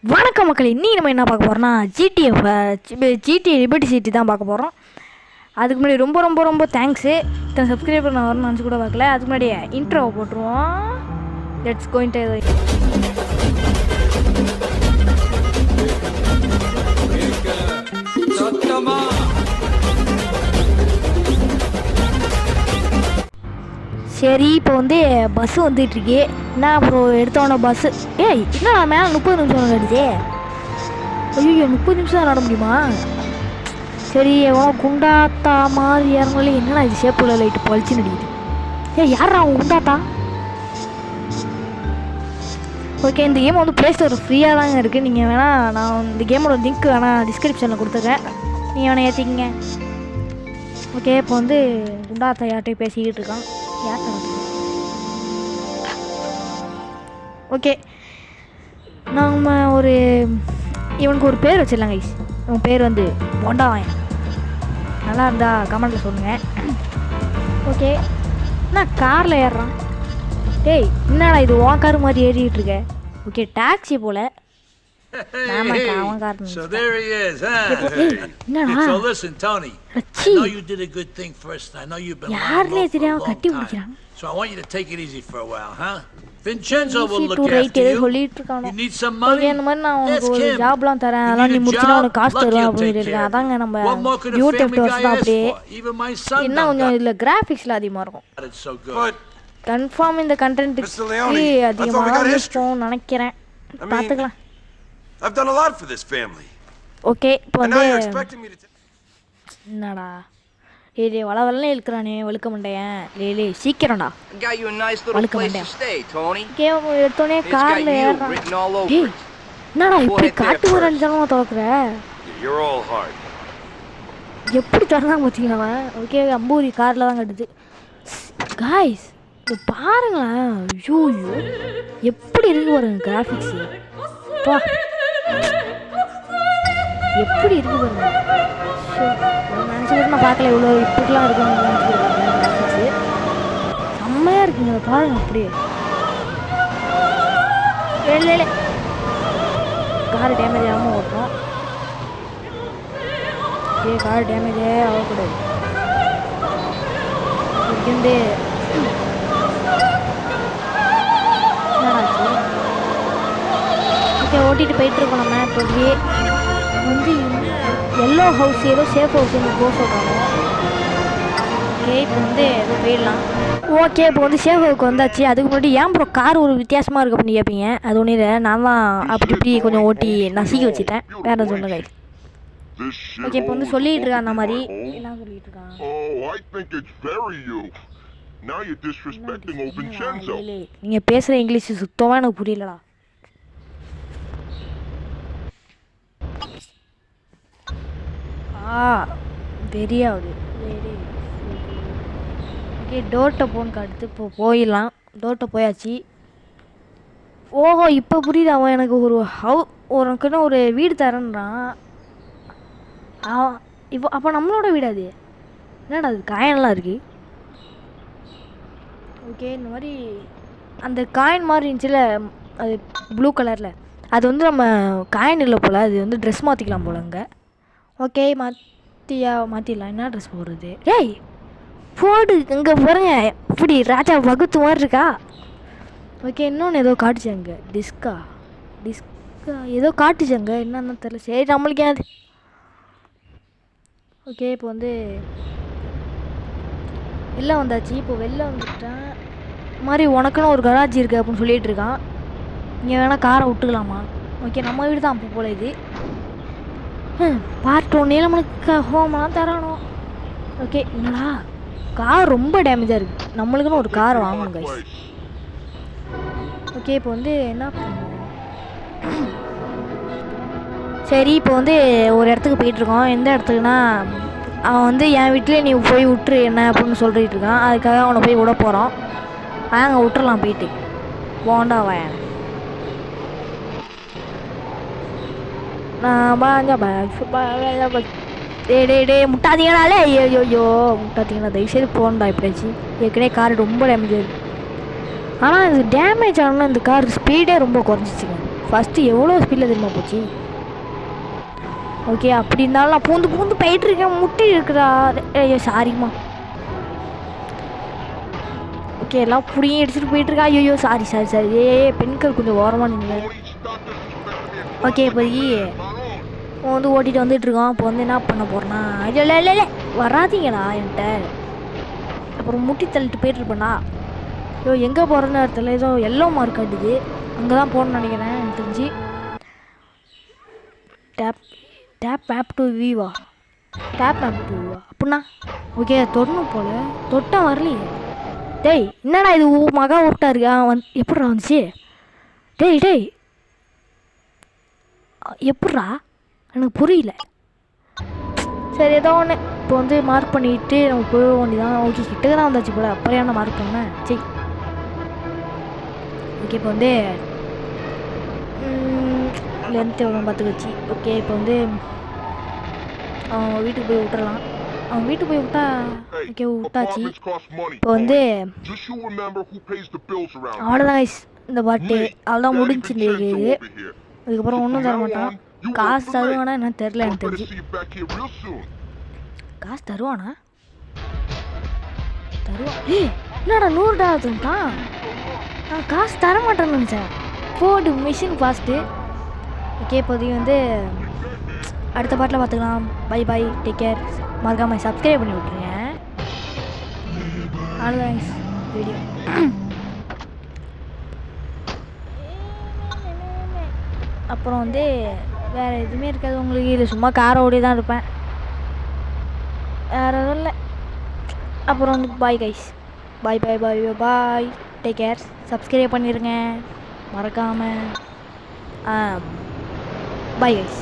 வணக்கம் மக்கள், இன்னி நம்ம என்ன பார்க்க போகிறோம்னா ஜிடிஏ லிபர்ட்டி சிட்டி தான் பார்க்க போகிறோம். அதுக்கு முன்னாடி ரொம்ப ரொம்ப ரொம்ப தேங்க்ஸு. இத்தனை சப்ஸ்கிரைபர் நான் வரணும்னு நினச்சி கூட பார்க்கல. அதுக்கு முன்னாடி இன்ட்ரோவை போட்டுருவோம். லெட்ஸ் கோயிங் டு சரி. இப்போ வந்து பஸ்ஸு வந்துட்டுருக்கு. என்ன அப்புறம் எடுத்தோன்னே பஸ்ஸு என்ன மேலே 30 நிமிஷம் நடிச்சே. ஐயோ 30 நிமிஷம் நட முடியுமா? சரி, எவ்வளோ குண்டாத்தா மாதிரி இறங்கலே. என்னடா இது ஷேப்புள்ள லைட்டு பழிச்சு நடிக்குது. யாரா அவன் குண்டாத்தா? ஓகே, இந்த கேம் வந்து ப்ளே ஸ்டோர் ஃப்ரீயாக தாங்க இருக்குது. நீங்கள் வேணால் நான் இந்த கேமோட லிங்க் வேணால் டிஸ்கிரிப்ஷனில் கொடுத்துருக்கேன், நீங்கள் வேணால் ஏற்றிக்கிங்க. ஓகே, இப்போ வந்து குண்டாத்தா யார்கிட்டையும் பேசிக்கிட்டு இருக்கான். ஓகே, நம்ம இவனுக்கு ஒரு பேர் வச்சிடலாங்க. இவன் பேர் வந்து பொண்டாவாயன். நல்லா இருந்தா கமெண்ட்டில் சொல்லுங்கள். ஓகே, நான் காரில் ஏறுறான். என்னடா இது உன் கார் மாதிரி ஏறிக்கிட்டு இருக்க? ஓகே, டாக்ஸி போல. So there he is, huh? So listen, Tony. I know you did a good thing first. I know you've been lying low for a long time. So I want you to take it easy for a while, huh? Vincenzo will look after you. You need some money? Ask him. ஜாப்லாம் தரேன், அதெல்லாம் நீ முடிச்சுனா உனக்கு காசு தருவேன் அப்படின்னு இருக்காங்க. அதாங்க நம்ம யூடியூப் டோர்ஸ் தான். அப்படியே என்ன கொஞ்சம் இதில் கிராஃபிக்ஸில் அதிகமாக இருக்கும். கன்ஃபார்ம் இந்த கண்டென்ட் அதிகமாக இருக்கும் நினைக்கிறேன். பார்த்துக்கலாம். I've done a lot for this family. Okay, இப்போ வந்து என்னடா ஏய் வளவளன்னு இழுக்குறானே. வழுக்க மாட்டேன். லே சீக்கிரம்டா. வழுக்க மாட்டேன். எடுத்தோடனே காரில் ஏறுறான். என்னடா இப்படி காட்டு ஒரு அஞ்சலமாக திறக்கிற? எப்படி திறந்தாங்க பார்த்தீங்களா? ஓகே, அம்பூரி காரில் தான் கட்டுது. காய்ஸ் பாருங்களேன். ஐயோ எப்படி இருக்கு பாருங்க கிராஃபிக்ஸு. எப்படி இருக்கு பாருங்க. நினச்சி கூட நான் பார்க்கல இவ்வளோ இப்படிலாம் இருக்குன்னு நினச்சி. செம்மையாக இருக்குங்க அதை பாருங்க. அப்படியே இல்லை கார் டேமேஜ் ஆகாமல் ஓட்டணும். கார் டேமேஜே ஆகக்கூடாது. இருந்து ஓட்டிகிட்டு போயிட்டுருக்கோம் நம்ம. இப்போதையே வந்து எல்லோ ஹவுஸ் ஏதோ சேஃப் ஹவுஸ் போக சொல்கிறாங்க. ஓகே, இப்போ வந்து போயிடலாம். ஓகே, இப்போ வந்து சேஃப் ஹவுஸ்க்கு வந்தாச்சு. அதுக்கு முன்னாடி ஏன் ப்ரோ கார் ஒரு வித்தியாசமாக இருக்குது அப்படின்னு கேட்பீங்க. அது ஒன்றும் இல்லை, நான் தான் அப்படி இப்படி கொஞ்சம் ஓட்டி நசுக்கி வச்சுட்டேன். வேறு சொல்லுங்க. ஓகே, இப்போ வந்து சொல்லிகிட்டு இருக்கான். அந்த மாதிரி என்ன சொல்லிகிட்டு இருக்கான்? நீங்கள் பேசுகிற இங்கிலீஷ் சுத்தமாக எனக்கு புரியலடா. தெரியாது. ஓகே, டோர்ட்ட போன் அடுத்து இப்போ போயிடலாம். டோர்ட்ட போயாச்சு. ஓஹோ, இப்போ புரியுது. அவன் எனக்கு உனக்குன்னு ஒரு வீடு தரேன்றான். இப்போ அப்போ நம்மளோட வீடு அது. என்னடா அது காயின்லாம் இருக்குது. ஓகே, இந்த மாதிரி அந்த காயின் மாதிரி இருந்துச்சுல, அது ப்ளூ கலரில். அது வந்து நம்ம காயின் இல்லை போல். அது வந்து ட்ரெஸ் மாற்றிக்கலாம் போல் அங்கே. ஓகே, மாற்றிடலாம். என்ன ட்ரெஸ் போடுறது? போடு இங்கே போகிறேங்க. இப்படி ராஜா வகுத்து மாதிரி இருக்கா? ஓகே, இன்னொன்று ஏதோ காட்டுச்சாங்க. டிஸ்கா ஏதோ காட்டுச்சாங்க. என்னன்னு தெரியல. சரி, நம்மளுக்கே அது. ஓகே, இப்போ வந்து வெளில வந்தாச்சு. இப்போ வெளில வந்துட்டேன். இது மாதிரி உனக்குன்னு ஒரு கராஜி இருக்குது அப்படின்னு சொல்லிகிட்டு இருக்கான். இங்கே வேணால் காரை விட்டுக்கலாமா? ஓகே, நம்ம வீடு தான் அப்போ போல் இது. பார்ட் 1 நம்மளுக்கு ஹோம்லாம் தரணும். ஓகே, என்னடா கார் ரொம்ப டேமேஜாக இருக்குது. நம்மளுக்குன்னு ஒரு கார் வாங்கணும் கைஸ். ஓகே, இப்போ வந்து என்ன பண்ணுவோம்? சரி, இப்போ வந்து ஒரு இடத்துக்கு போயிட்டுருக்கோம். எந்த இடத்துக்குன்னா, அவன் வந்து என் வீட்டில் நீ போய் விட்டுரு என்ன அப்படின்னு சொல்லிட்டு இருக்கான். அதுக்காக அவனை போய் விட போகிறோம். அங்கே விட்டுறலாம் போயிட்டு. போண்டா வாயன் முட்டாதீங்கனாலே. ஐயோ முட்டாதீங்கன்னா தயவுசெய்து போகண்டா. இப்படியாச்சு ஏற்கனவே கார் ரொம்ப டேமேஜ் ஆகுது. ஆனால் இது டேமேஜ் ஆகணும்னா இந்த கார் ஸ்பீடே ரொம்ப குறைஞ்சிச்சுங்க. ஃபஸ்ட்டு எவ்வளோ ஸ்பீடில் தெரியுமா போச்சு. ஓகே அப்படி இருந்தாலும் நான் பூந்து பூந்து போயிட்டுருக்கேன். முட்டி இருக்குதா? ஐயோ சாரிம்மா. ஓகே எல்லாம் புடியும் எடுத்துகிட்டு போயிட்டுருக்கா. ஐயோ சாரி சாரி சாரி. பெண்கள் கொஞ்சம் ஓரமாக நின்று. ஓகே இப்போதைக்கு வந்து ஓட்டிகிட்டு வந்துட்டுருக்கோம். இப்போ வந்து என்ன பண்ண போகிறேன்னா, இல்லை இல்லை இல்லை வராதிங்கடா என்கிட்ட. அப்புறம் முட்டி தள்ளிட்டு போயிட்டுருப்பேண்ணா. ஐயோ எங்கே போகிறேன்னு இடத்துல ஏதோ எல்லோ மார்க் காட்டுது. அங்கே தான் போகணுன்னு நினைக்கிறேன் எனக்கு தெரிஞ்சு. டேப் மேப் டு வியூவா? டேப் மேப் டு வியூவா அப்படின்னா? ஓகே தொடணும் போல். தொட்டா வரலையே. டேய் என்னடா இது மகா விட்டா இருக்கா? எப்பட்றா வந்துச்சு? டேய் டேய் எப்பட்றா? எனக்கு புரியல. சரி ஏதோ ஒன்று. இப்போ வந்து மார்க் பண்ணிவிட்டு நம்ம போக வேண்டியதான். ஓகே கிட்டக்க தான் வந்தாச்சு போல். அப்புறம் என்ன மார்க் பண்ணேன்? சரி ஓகே இப்போ வந்து லென்த் எவ்வளோ பார்த்துக்கச்சு. ஓகே இப்போ வந்து அவன் வீட்டுக்கு போய் விட்டுறலாம். அவன் வீட்டுக்கு போய் விட்டா ஓகே விட்டாச்சு. இப்போ வந்து அவ்வளோதான் கைஸ் இந்த பாட்டு. அவ்வளோதான் முடிஞ்சு இது. அதுக்கப்புறம் ஒன்றும் தர மாட்டான். காசு தருவானா என்ன தெரில எனக்கு தெரிஞ்சு. காசு தருவானா? தருவா. என்னடா $100 தந்துட்டான். நான் காசு தர மாட்டேன்னு நினச்சேன். போடு மிஷின் ஃபாஸ்ட்டு. ஓகே இப்போதைக்கு வந்து அடுத்த பாட்டில் பார்த்துக்கலாம். Bye bye take care. மறக்காமல் சப்ஸ்கிரைப் பண்ணி விட்ருங்க. அவ்வளோதான் வீடியோ. அப்புறம் வந்து வேறு எதுவுமே இருக்காது உங்களுக்கு. இது சும்மா காரை ஓடி தான் இருப்பேன், வேறு எதுவும் இல்லை. அப்புறம் வந்து பாய் கைஸ். பாய் பாய் பாய் பாய் டேக் கேர். சப்ஸ்கிரைப் பண்ணிடுங்க மறக்காமல். Bye guys.